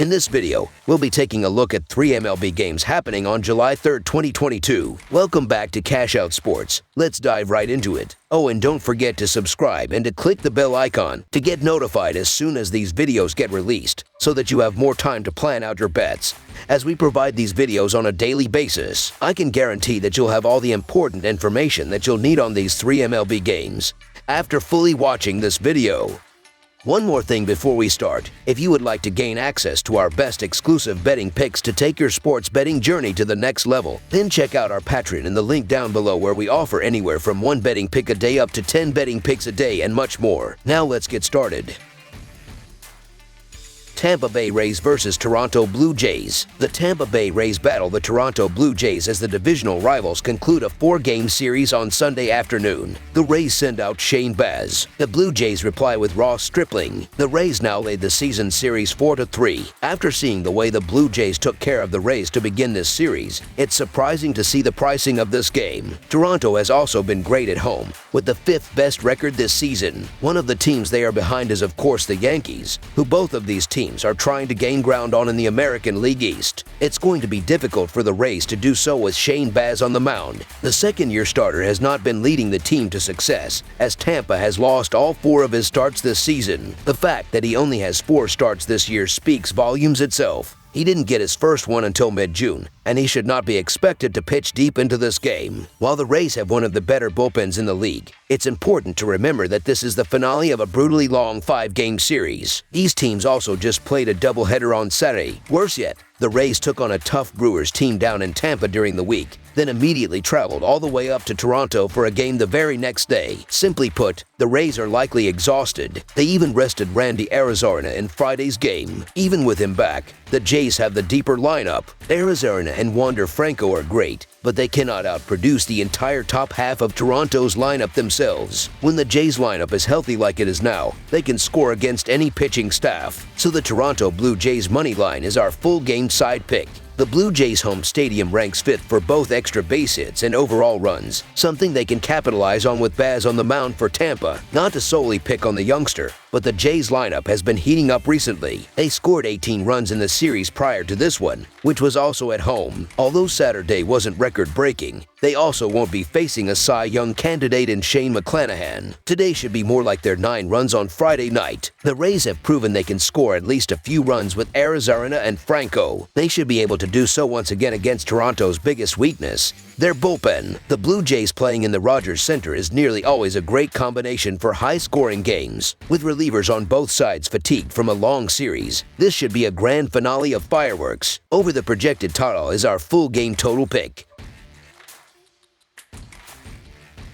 In this video, we'll be taking a look at 3 MLB games happening on July 3rd, 2022. Welcome back to Cash Out Sports. Let's dive right into it. Oh, and don't forget to subscribe and to click the bell icon to get notified as soon as these videos get released, so that you have more time to plan out your bets. As we provide these videos on a daily basis, I can guarantee that you'll have all the important information that you'll need on these 3 MLB games after fully watching this video. One more thing before we start. If you would like to gain access to our best exclusive betting picks to take your sports betting journey to the next level, then check out our Patreon in the link down below, where we offer anywhere from 1 betting pick a day up to 10 betting picks a day and much more. Now let's get started. Tampa Bay Rays versus Toronto Blue Jays. The Tampa Bay Rays battle the Toronto Blue Jays as the divisional rivals conclude a 4-game series on Sunday afternoon. The Rays send out Shane Baz. The Blue Jays reply with Ross Stripling. The Rays now lead the season series 4-3. After seeing the way the Blue Jays took care of the Rays to begin this series, it's surprising to see the pricing of this game. Toronto has also been great at home, with the 5th best record this season. One of the teams they are behind is of course the Yankees, who both of these teams are trying to gain ground on in the American League East. It's going to be difficult for the Rays to do so with Shane Baz on the mound. The second-year starter has not been leading the team to success, as Tampa has lost all 4 of his starts this season. The fact that he only has 4 starts this year speaks volumes itself. He didn't get his first one until mid-June, and he should not be expected to pitch deep into this game. While the Rays have one of the better bullpens in the league, it's important to remember that this is the finale of a brutally long 5-game series. These teams also just played a doubleheader on Saturday. Worse yet, the Rays took on a tough Brewers team down in Tampa during the week, then immediately traveled all the way up to Toronto for a game the very next day. Simply put, the Rays are likely exhausted. They even rested Randy Arozarena in Friday's game. Even with him back, the Jays have the deeper lineup. Arozarena and Wander Franco are great, but they cannot outproduce the entire top half of Toronto's lineup themselves. When the Jays lineup is healthy like it is now, they can score against any pitching staff. So the Toronto Blue Jays money line is our full game side pick. The Blue Jays' home stadium ranks 5th for both extra base hits and overall runs, something they can capitalize on with Baz on the mound for Tampa. Not to solely pick on the youngster, but the Jays lineup has been heating up recently. They scored 18 runs in the series prior to this one, which was also at home. Although Saturday wasn't record-breaking, they also won't be facing a Cy Young candidate in Shane McClanahan. Today should be more like their 9 runs on Friday night. The Rays have proven they can score at least a few runs with Arozarena and Franco. They should be able to do so once again against Toronto's biggest weakness, their bullpen. The Blue Jays playing in the Rogers Center is nearly always a great combination for high-scoring games. With relievers on both sides fatigued from a long series, this should be a grand finale of fireworks. Over the projected total is our full game total pick.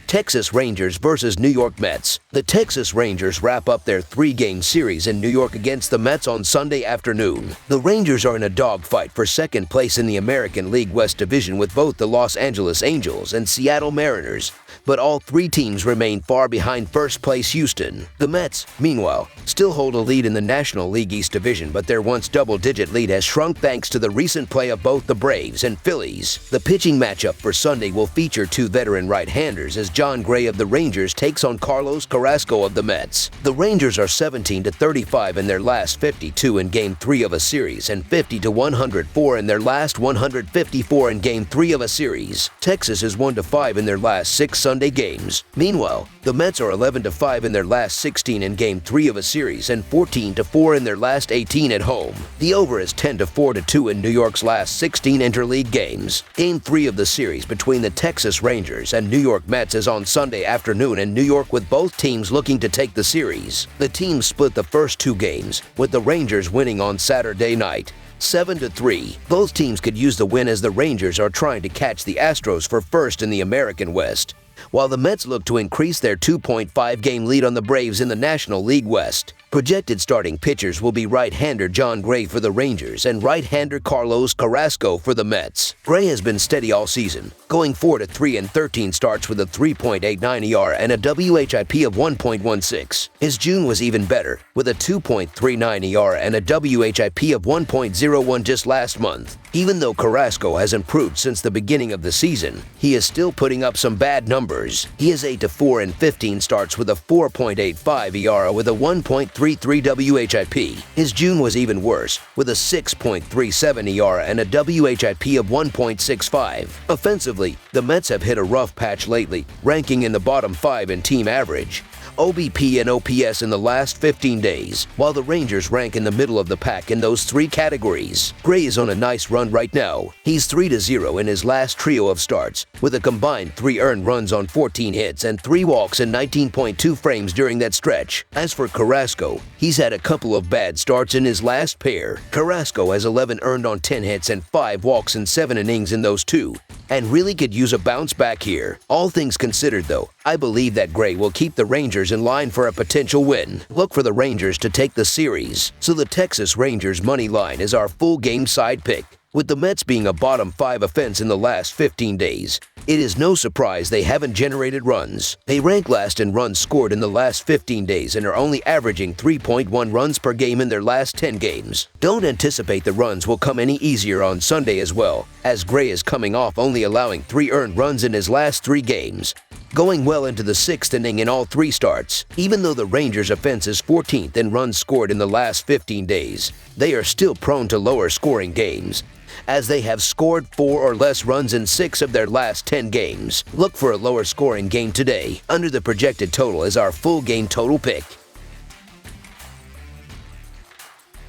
Texas Rangers versus New York Mets. The Texas Rangers wrap up their 3-game series in New York against the Mets on Sunday afternoon. The Rangers are in a dogfight for second place in the American League West Division with both the Los Angeles Angels and Seattle Mariners, but all 3 teams remain far behind first-place Houston. The Mets, meanwhile, still hold a lead in the National League East Division, but their once double-digit lead has shrunk thanks to the recent play of both the Braves and Phillies. The pitching matchup for Sunday will feature 2 veteran right-handers as John Gray of the Rangers takes on Carlos Carrasco of the Mets. The Rangers are 17-35 in their last 52 in Game 3 of a series and 50-104 in their last 154 in Game 3 of a series. Texas is 1-5 in their last 6 Sunday games. Meanwhile, the Mets are 11-5 in their last 16 in Game 3 of a series and 14-4 in their last 18 at home. The over is 10-4-2 in New York's last 16 interleague games. Game 3 of the series between the Texas Rangers and New York Mets is on Sunday afternoon in New York, with both teams looking to take the series. The teams split the first 2 games, with the Rangers winning on Saturday night 7-3. Both teams could use the win as the Rangers are trying to catch the Astros for first in the American West, while the Mets look to increase their 2.5-game lead on the Braves in the National League West. Projected starting pitchers will be right-hander John Gray for the Rangers and right-hander Carlos Carrasco for the Mets. Gray has been steady all season, going 4-3 in 13 starts with a 3.89 ERA and a WHIP of 1.16. His June was even better, with a 2.39 ERA and a WHIP of 1.01 just last month. Even though Carrasco has improved since the beginning of the season, he is still putting up some bad numbers numbers. He is 8-4 in 15 starts with a 4.85 ERA with a 1.33 WHIP. His June was even worse, with a 6.37 ERA and a WHIP of 1.65. Offensively, the Mets have hit a rough patch lately, ranking in the bottom 5 in team average, OBP and OPS in the last 15 days, while the Rangers rank in the middle of the pack in those three categories. Gray is on a nice run right now. He's 3-0 in his last trio of starts, with a combined 3 earned runs on 14 hits and 3 walks in 19.2 frames during that stretch. As for Carrasco, he's had a couple of bad starts in his last pair. Carrasco has 11 earned on 10 hits and 5 walks in 7 innings in those two, and really could use a bounce back here. All things considered though, I believe that Gray will keep the Rangers in line for a potential win. Look for the Rangers to take the series, so the Texas Rangers money line is our full game side pick. With the Mets being a bottom 5 offense in the last 15 days, it is no surprise they haven't generated runs. They rank last in runs scored in the last 15 days and are only averaging 3.1 runs per game in their last 10 games. Don't anticipate the runs will come any easier on Sunday as well, as Gray is coming off only allowing 3 earned runs in his last 3 games, going well into the 6th inning in all 3 starts. Even though the Rangers' offense is 14th in runs scored in the last 15 days, they are still prone to lower scoring games, as they have scored 4 or less runs in 6 of their last 10 games. Look for a lower scoring game today. Under the projected total is our full game total pick.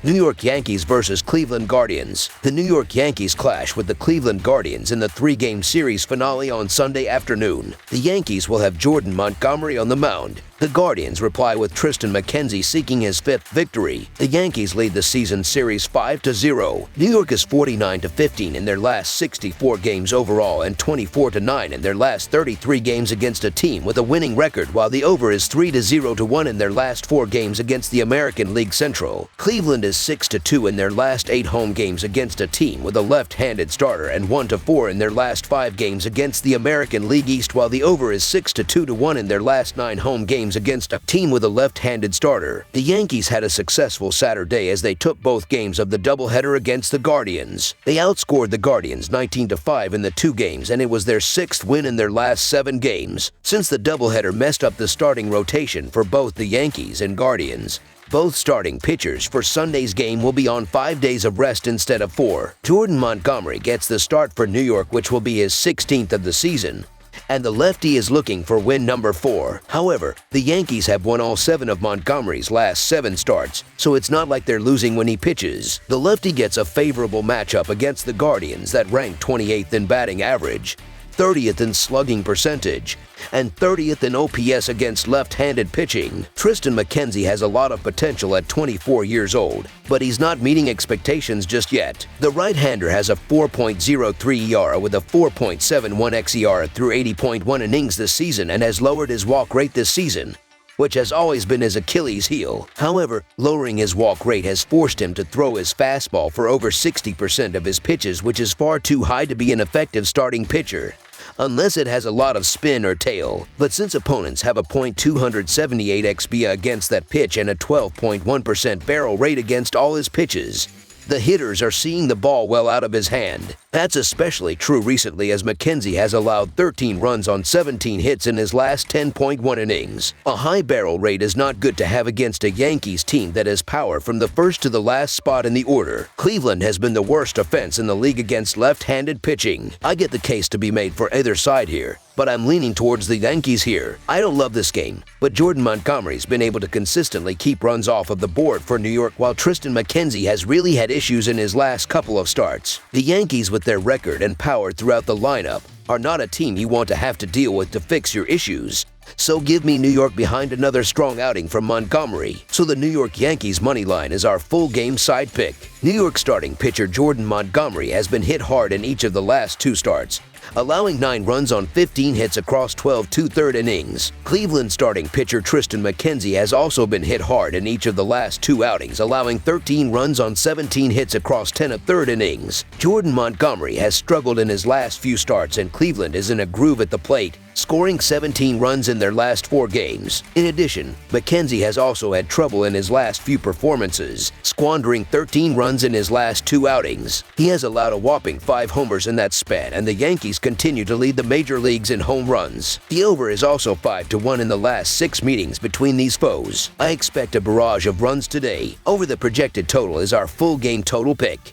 New York Yankees versus Cleveland Guardians. The New York Yankees clash with the Cleveland Guardians in the 3-game series finale on Sunday afternoon. The Yankees will have Jordan Montgomery on the mound. The Guardians reply with Tristan McKenzie seeking his 5th victory. The Yankees lead the season series 5-0. New York is 49-15 in their last 64 games overall and 24-9 in their last 33 games against a team with a winning record, while the over is 3-0-1 in their last 4 games against the American League Central. Cleveland is 6-2 in their last 8 home games against a team with a left-handed starter and 1-4 in their last 5 games against the American League East, while the over is 6-2-1 in their last 9 home games against a team with a left-handed starter. The Yankees had a successful Saturday as they took both games of the doubleheader against the Guardians. They outscored the Guardians 19-5 in the 2 games, and it was their 6th win in their last 7 games. Since the doubleheader messed up the starting rotation for both the Yankees and Guardians, both starting pitchers for Sunday's game will be on 5 days of rest instead of 4. Jordan Montgomery gets the start for New York, which will be his 16th of the season, and the lefty is looking for win number 4. However, the Yankees have won all 7 of Montgomery's last 7 starts, so it's not like they're losing when he pitches. The lefty gets a favorable matchup against the Guardians that rank 28th in batting average, 30th in slugging percentage, and 30th in OPS against left-handed pitching. Tristan McKenzie has a lot of potential at 24 years old, but he's not meeting expectations just yet. The right-hander has a 4.03 ERA with a 4.71 xERA through 80.1 innings this season and has lowered his walk rate this season, which has always been his Achilles heel. However, lowering his walk rate has forced him to throw his fastball for over 60% of his pitches, which is far too high to be an effective starting pitcher, unless it has a lot of spin or tail. But since opponents have a .278 xBA against that pitch and a 12.1% barrel rate against all his pitches, the hitters are seeing the ball well out of his hand. That's especially true recently, as McKenzie has allowed 13 runs on 17 hits in his last 10.1 innings. A high barrel rate is not good to have against a Yankees team that has power from the first to the last spot in the order. Cleveland has been the worst offense in the league against left-handed pitching. I get the case to be made for either side here, but I'm leaning towards the Yankees here. I don't love this game, but Jordan Montgomery's been able to consistently keep runs off of the board for New York, while Tristan McKenzie has really had issues in his last couple of starts. The Yankees, with their record and power throughout the lineup, are not a team you want to have to deal with to fix your issues. So give me New York behind another strong outing from Montgomery. So the New York Yankees money line is our full game side pick. New York starting pitcher Jordan Montgomery has been hit hard in each of the last 2 starts, allowing 9 runs on 15 hits across 12 2/3 innings. Cleveland starting pitcher Tristan McKenzie has also been hit hard in each of the last 2 outings, allowing 13 runs on 17 hits across 10 1/3 innings. Jordan Montgomery has struggled in his last few starts, and Cleveland is in a groove at the plate, scoring 17 runs in their last 4 games. In addition, McKenzie has also had trouble in his last few performances, squandering 13 runs in his last 2 outings. He has allowed a whopping 5 homers in that span, and the Yankees continue to lead the major leagues in home runs. The over is also 5-1 in the last 6 meetings between these foes. I expect a barrage of runs today. Over the projected total is our full game total pick.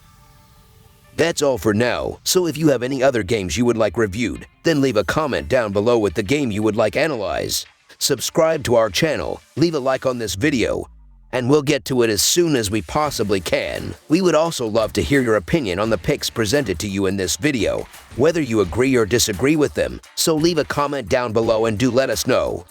That's all for now, so if you have any other games you would like reviewed, then leave a comment down below with the game you would like analyzed. Subscribe to our channel, leave a like on this video, and we'll get to it as soon as we possibly can. We would also love to hear your opinion on the picks presented to you in this video, whether you agree or disagree with them, so leave a comment down below and do let us know.